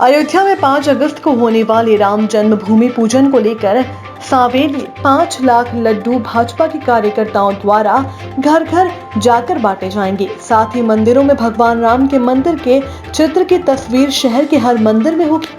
अयोध्या में 5 अगस्त को होने वाले राम जन्मभूमि पूजन को लेकर सांवेर में 5 लाख लड्डू भाजपा के कार्यकर्ताओं द्वारा घर घर जाकर बांटे जाएंगे। साथ ही मंदिरों में भगवान राम के मंदिर के चित्र की तस्वीर शहर के हर मंदिर में होगी।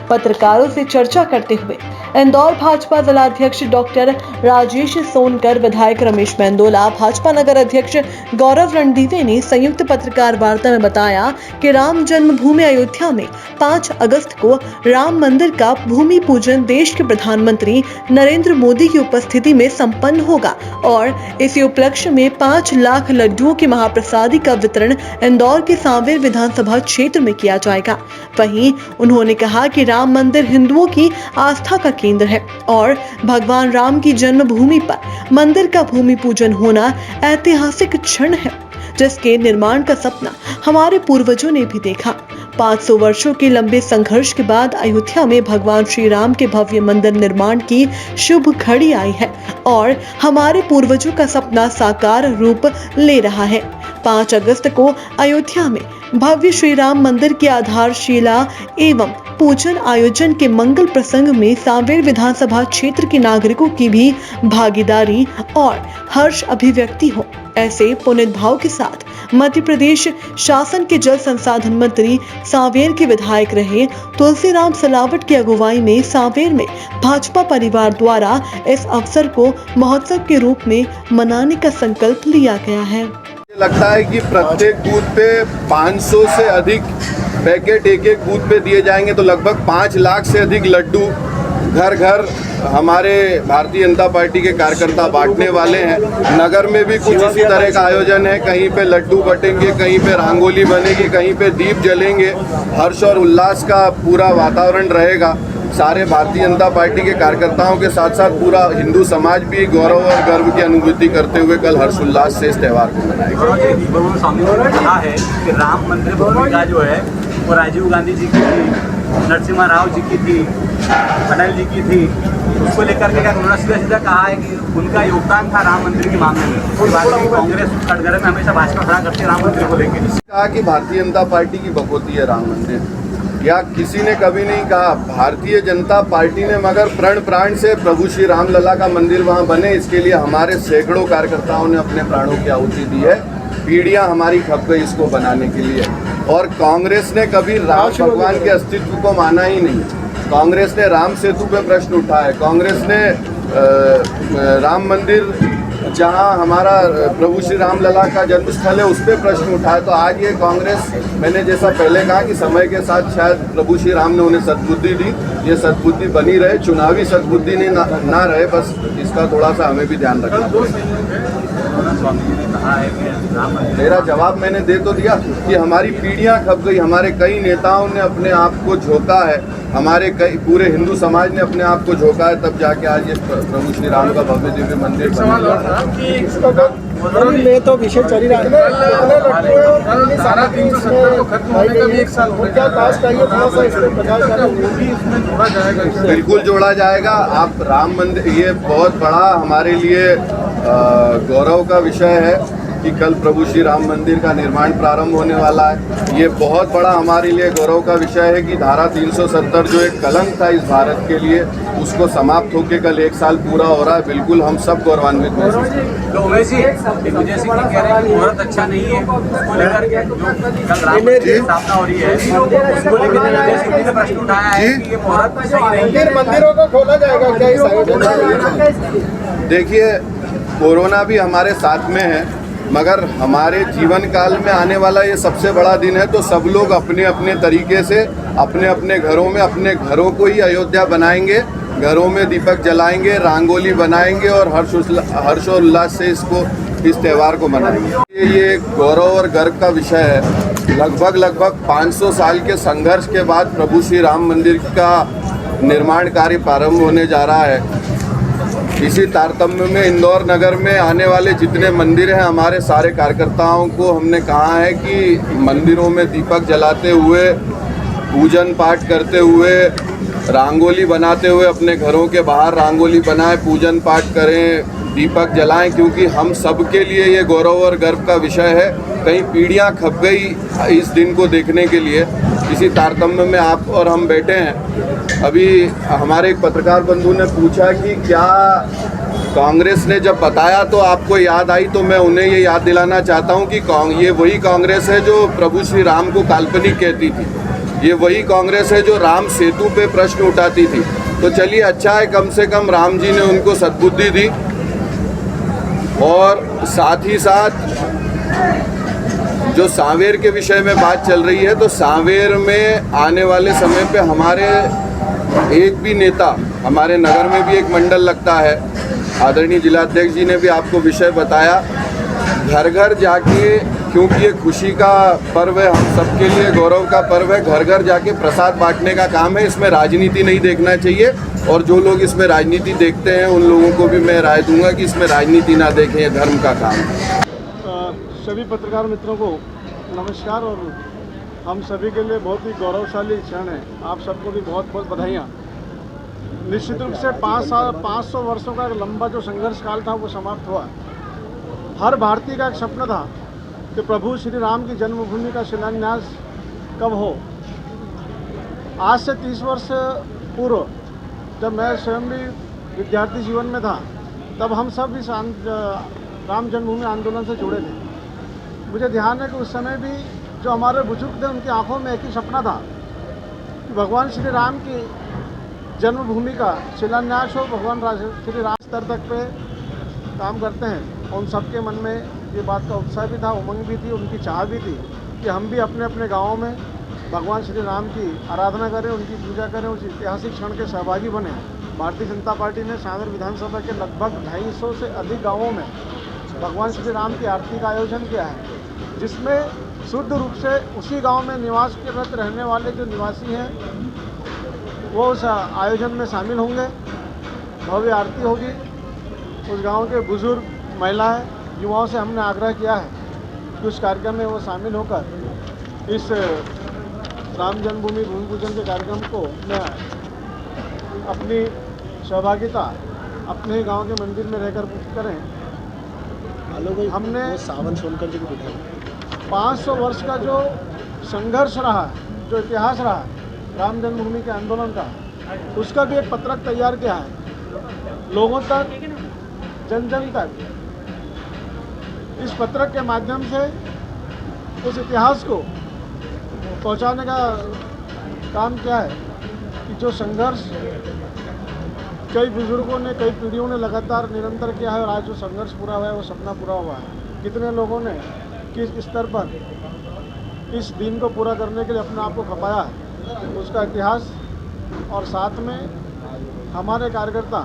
पत्रकारों से चर्चा करते हुए इंदौर भाजपा जिलाध्यक्ष डॉक्टर राजेश सोनकर, विधायक रमेश मेंदोला, भाजपा नगर अध्यक्ष गौरव रणदीवे ने संयुक्त पत्रकार वार्ता में बताया कि राम जन्मभूमि अयोध्या में 5 अगस्त को राम मंदिर का भूमि पूजन देश के प्रधानमंत्री नरेंद्र मोदी की उपस्थिति में संपन्न होगा और इसी उपलक्ष्य में 5 लाख लड्डुओं की महाप्रसादी का वितरण इंदौर के सांवेर विधानसभा क्षेत्र में किया जाएगा। वहीं उन्होंने कहा कि राम मंदिर हिंदुओं की आस्था का केंद्र है और भगवान राम की जन्मभूमि पर मंदिर का भूमि पूजन होना ऐतिहासिक क्षण है, जिसके निर्माण का सपना हमारे पूर्वजों ने भी देखा। 500 वर्षों के लंबे संघर्ष के बाद अयोध्या में भगवान श्री राम के भव्य मंदिर निर्माण की शुभ घड़ी आई है और हमारे पूर्वजों का सपना साकार रूप ले रहा है। 5 अगस्त को अयोध्या में भव्य श्री राम मंदिर की आधारशिला एवं पूजन आयोजन के मंगल प्रसंग में सांवेर विधानसभा क्षेत्र के नागरिकों की भी भागीदारी और हर्ष अभिव्यक्ति हो। ऐसे पुनित भाव के साथ मध्य प्रदेश शासन के जल संसाधन मंत्री सांवेर के विधायक रहे तुलसीराम सिलावट की अगुवाई में सांवेर में भाजपा परिवार द्वारा इस अवसर को महोत्सव के रूप में मनाने का संकल्प लिया गया है। लगता है कि प्रत्येक बूथ पे 500 से अधिक पैकेट एक बूथ पे दिए जाएंगे, तो लगभग 5 लाख से अधिक लड्डू घर घर हमारे भारतीय जनता पार्टी के कार्यकर्ता बांटने वाले हैं। नगर में भी कुछ इसी तरह का आयोजन है, कहीं पे लड्डू बटेंगे, कहीं पे रंगोली बनेगी, कहीं पे दीप जलेंगे। हर्ष और उल्लास का पूरा वातावरण रहेगा। सारे भारतीय जनता पार्टी के कार्यकर्ताओं के साथ साथ पूरा हिंदू समाज भी गौरव और गर्व की अनुभूति करते हुए कल हर्षोल्लास से इस त्यौहार को मनाएगा। कहा है कि राम मंदिर भूमिका जो है वो राजीव गांधी जी की थी, नरसिम्हा राव जी की थी, अटल जी की थी। उसको लेकर के उन्होंने सीधा कहा है कि उनका योगदान था राम मंदिर के मामले में। उसके बाद कांग्रेस कटघरे में हमेशा भाजपा खड़ा करती है राम मंदिर को लेकर। कहा कि भारतीय जनता पार्टी की बकौती है राम मंदिर, या किसी ने कभी नहीं कहा। भारतीय जनता पार्टी ने मगर प्रण प्राण से प्रभु श्री राम लला का मंदिर वहाँ बने, इसके लिए हमारे सैकड़ों कार्यकर्ताओं ने अपने प्राणों की आहुति दी है। पीढ़ियाँ हमारी खप गई इसको बनाने के लिए, और कांग्रेस ने कभी राम भगवान के अस्तित्व को माना ही नहीं। कांग्रेस ने राम सेतु पे प्रश्न उठाया, कांग्रेस ने राम मंदिर जहां हमारा प्रभु श्री राम लला का जन्मस्थल है उस पर प्रश्न उठाया। तो आज ये कांग्रेस, मैंने जैसा पहले कहा कि समय के साथ शायद प्रभु श्री राम ने उन्हें सद्बुद्धि दी, ये सद्बुद्धि बनी रहे, चुनावी सद्बुद्धि नहीं ना रहे, बस इसका थोड़ा सा हमें भी ध्यान रखना पड़ेगा। मेरा जवाब मैंने दे तो दिया कि हमारी पीढ़ियां खप गई। हमारे कई नेताओं ने अपने आप को झोंका है, हमारे कई पूरे हिंदू समाज ने अपने आप को झोंका है, तब जाके आज ये प्रभु श्री राम का भव्य दिव्य मंदिर बना में तो विषय चल रहा है। सारा 370 को खत्म होने का भी 1 साल हो गया। बिल्कुल जोड़ा जाएगा। आप राम मंदिर, ये बहुत बड़ा हमारे लिए गौरव का विषय है कि कल प्रभु श्री राम मंदिर का निर्माण प्रारंभ होने वाला है। ये बहुत बड़ा हमारे लिए गौरव का विषय है कि धारा 370 जो एक कलंक था इस भारत के लिए, उसको समाप्त होकर कल 1 साल पूरा हो रहा है। बिल्कुल हम सब गौरवान्वित महसूस तो उमेश जी जैसे कि कह रहे हैं कि मुहूर्त अच्छा नहीं है, उसको लेकर के जो कल राम मंदिर की स्थापना हो रही है उसको लेकर प्रश्न उठाया है कि ये मुहूर्त सही नहीं है। मंदिरों को खोला जाएगा क्या इस आयोजन? देखिए, कोरोना भी हमारे साथ में है, मगर हमारे जीवन काल में आने वाला ये सबसे बड़ा दिन है। तो सब लोग अपने अपने तरीके से अपने अपने घरों में अपने घरों को ही अयोध्या बनाएंगे, घरों में दीपक जलाएंगे, रंगोली बनाएंगे और हर्षोल्लास से इस त्यौहार को मनाएंगे। ये गौरव और गर्व का विषय है। लगभग 500 साल के संघर्ष के बाद प्रभु श्री राम मंदिर का निर्माण कार्य प्रारंभ होने जा रहा है। इसी तारतम्य में इंदौर नगर में आने वाले जितने मंदिर हैं, हमारे सारे कार्यकर्ताओं को हमने कहा है कि मंदिरों में दीपक जलाते हुए, पूजन पाठ करते हुए, रंगोली बनाते हुए अपने घरों के बाहर रंगोली बनाएं, पूजन पाठ करें, दीपक जलाएं, क्योंकि हम सबके लिए ये गौरव और गर्व का विषय है। कई पीढ़ियां खप गई इस दिन को देखने के लिए, इसी तारतम्य में आप और हम बैठे हैं। अभी हमारे एक पत्रकार बंधु ने पूछा कि क्या कांग्रेस ने जब बताया तो आपको याद आई, तो मैं उन्हें ये याद दिलाना चाहता हूँ कि ये वही कांग्रेस है जो प्रभु श्री राम को काल्पनिक कहती थी। ये वही कांग्रेस है जो राम सेतु पे प्रश्न उठाती थी। तो चलिए, अच्छा है कम से कम राम जी ने उनको सद्बुद्धि दी। और साथ ही साथ जो सांवेर के विषय में बात चल रही है, तो सांवेर में आने वाले समय पे हमारे एक भी नेता, हमारे नगर में भी एक मंडल लगता है, आदरणीय जिलाध्यक्ष जी ने भी आपको विषय बताया, घर घर जाके, क्योंकि ये खुशी का पर्व है, हम सबके लिए गौरव का पर्व है, घर घर जाके प्रसाद बांटने का काम है। इसमें राजनीति नहीं देखना चाहिए, और जो लोग इसमें राजनीति देखते हैं उन लोगों को भी मैं राय दूंगा कि इसमें राजनीति ना देखें, ये धर्म का काम है। सभी पत्रकार मित्रों को नमस्कार। और हम सभी के लिए बहुत ही गौरवशाली क्षण है। आप सबको भी बहुत बहुत बधाइयाँ। निश्चित रूप से 500 वर्षों का लंबा जो संघर्ष काल था वो समाप्त हुआ। हर भारतीय का एक सपना था कि प्रभु श्री राम की जन्मभूमि का शिलान्यास कब हो। आज से 30 वर्ष पूर्व जब मैं स्वयं भी विद्यार्थी जीवन में था, तब हम सब इस राम जन्मभूमि आंदोलन से जुड़े थे। मुझे ध्यान है कि उस समय भी जो हमारे बुजुर्ग थे उनकी आंखों में एक ही सपना था कि भगवान श्री राम की जन्मभूमि का शिलान्यास हो, भगवान श्री राम स्तर तक पे काम करते हैं। उन सबके मन में ये बात का उत्साह भी था, उमंग भी थी, उनकी चाह भी थी कि हम भी अपने अपने गाँवों में भगवान श्री राम की आराधना करें, उनकी पूजा करें, उस ऐतिहासिक क्षण के सहभागी बने। भारतीय जनता पार्टी ने सांवेर विधानसभा के लगभग 250 से अधिक गाँवों में भगवान श्री राम की आरती का आयोजन किया है, जिसमें शुद्ध रूप से उसी गांव में निवासरत रहने वाले जो निवासी हैं वो उस आयोजन में शामिल होंगे। भव्य आरती होगी। उस गांव के बुजुर्ग, महिलाएं, युवाओं से हमने आग्रह किया है कि उस कार्यक्रम में वो शामिल होकर इस राम जन्मभूमि भूमि पूजन के कार्यक्रम को में अपनी सहभागिता अपने ही गांव के मंदिर में रहकर करें। हमने सावन सोनकर जी को बिठाया। 500 वर्ष का जो संघर्ष रहा, जो इतिहास रहा राम जन्मभूमि के आंदोलन का, उसका भी एक पत्रक तैयार किया है लोगों तक, जन जन तक। इस पत्रक के माध्यम से उस इतिहास को पहुंचाने का काम किया है कि जो संघर्ष कई बुजुर्गों ने, कई पीढ़ियों ने लगातार निरंतर किया है, और आज जो संघर्ष पूरा हुआ है वो सपना पूरा हुआ है। कितने लोगों ने किस स्तर पर इस दिन को पूरा करने के लिए अपने आप को खपाया है, उसका इतिहास। और साथ में हमारे कार्यकर्ता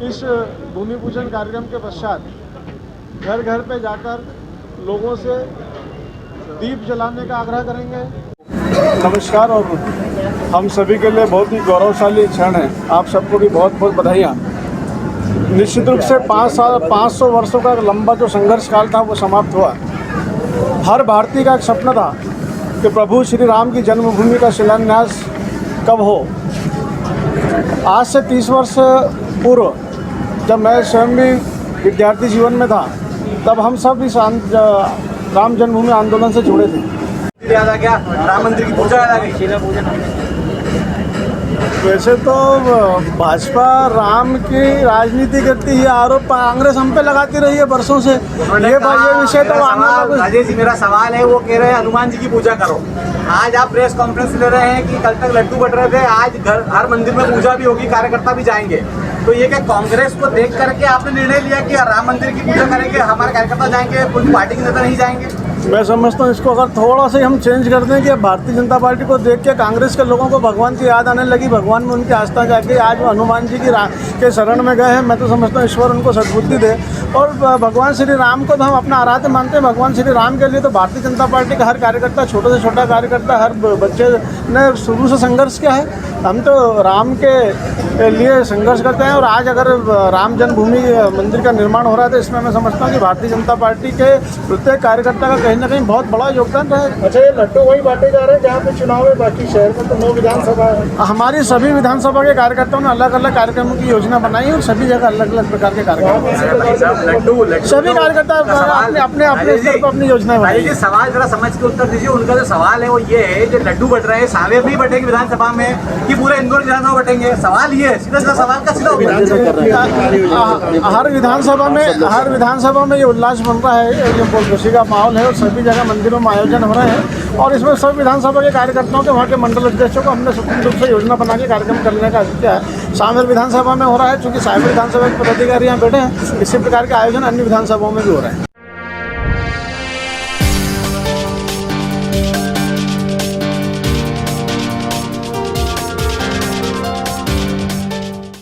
इस भूमि पूजन कार्यक्रम के पश्चात घर घर पे जाकर लोगों से दीप जलाने का आग्रह करेंगे। नमस्कार। और हम सभी के लिए बहुत ही गौरवशाली क्षण है। आप सबको भी बहुत बहुत बधाइयाँ। निश्चित रूप से 500 वर्षों का लंबा जो संघर्ष काल था वो समाप्त हुआ। हर भारतीय का एक सपना था कि प्रभु श्री राम की जन्मभूमि का शिलान्यास कब हो। आज से 30 वर्ष पूर्व जब मैं स्वयं भी विद्यार्थी जीवन में था, तब हम सब इस राम जन्मभूमि आंदोलन से जुड़े थे। याद आ गया, राम मंदिर की पूजा याद आ गई। वैसे तो भाजपा राम की राजनीति करती है, आरोप कांग्रेस हम पे लगाती रही है बरसों से। ये विषय तो राजेश जी, मेरा सवाल है, वो कह रहे हैं हनुमान जी की पूजा करो। आज आप प्रेस कॉन्फ्रेंस ले रहे हैं कि कल तक लड्डू बट रहे थे, आज हर मंदिर में पूजा भी होगी, कार्यकर्ता भी जाएंगे। तो ये क्या कांग्रेस को देख करके आपने निर्णय लिया कि राम मंदिर की पूजा करेंगे, हमारे कार्यकर्ता जाएंगे, कोई पार्टी के नेता नहीं जाएंगे? मैं समझता हूँ इसको अगर थोड़ा सा हम चेंज कर दें कि भारतीय जनता पार्टी को देख के कांग्रेस के लोगों को भगवान की याद आने लगी, भगवान में उनकी आस्था जाके आज वो हनुमान जी के शरण में गए हैं। मैं तो समझता हूँ ईश्वर उनको सद्बुद्धि दे। और भगवान श्री राम को तो हम अपना आराध्य मानते हैं। भगवान श्री राम के लिए तो भारतीय जनता पार्टी का हर कार्यकर्ता, छोटे से छोटा कार्यकर्ता, हर बच्चे ने शुरू से संघर्ष किया है। हम तो राम के लिए संघर्ष करते हैं। और आज अगर राम जन्मभूमि मंदिर का निर्माण हो रहा है तो इसमें मैं समझता हूँ कि भारतीय जनता पार्टी के प्रत्येक कार्यकर्ता का कहीं ना कहीं बहुत बड़ा योगदान रहा। अच्छा, ये लड्डू वही बांटे जा रहे हैं जहाँ पे चुनाव है, बाकी शहर में तो 9 विधानसभा है। हमारी सभी विधानसभा के कार्यकर्ताओं ने अलग अलग कार्यक्रमों की योजना बनाई है और सभी जगह अलग अलग प्रकार के कार्यक्रम। भाई साहब, लड्डू सभी कार्यकर्ता अपने स्तर पर अपनी योजनाएं भाई बनाई जी, सवाल जरा समझ के उत्तर दीजिए। उनका जो सवाल है वो ये है, जो लड्डू बट रहे हैं सावे भी बटेंगे विधानसभा में कि पूरे इंदौर विधानसभा बटेंगे? सवाल ये है, सीधा सीधा सवाल का सीधा हर विधानसभा में ये उल्लास बन रहा है, जो खुशी का माहौल है और सभी जगह मंदिरों में आयोजन हो रहे हैं और इसमें सब विधानसभा के कार्यकर्ताओं के वहाँ के मंडल अध्यक्षों को हमने स्वतंत्र रूप से योजना बना के कार्यक्रम करने का किया है। सावेर विधानसभा में हो रहा है, चूँकि सावेर विधानसभा के पदाधिकारी यहाँ बैठे हैं, इसी प्रकार के आयोजन अन्य विधानसभाओं में भी हो रहे हैं।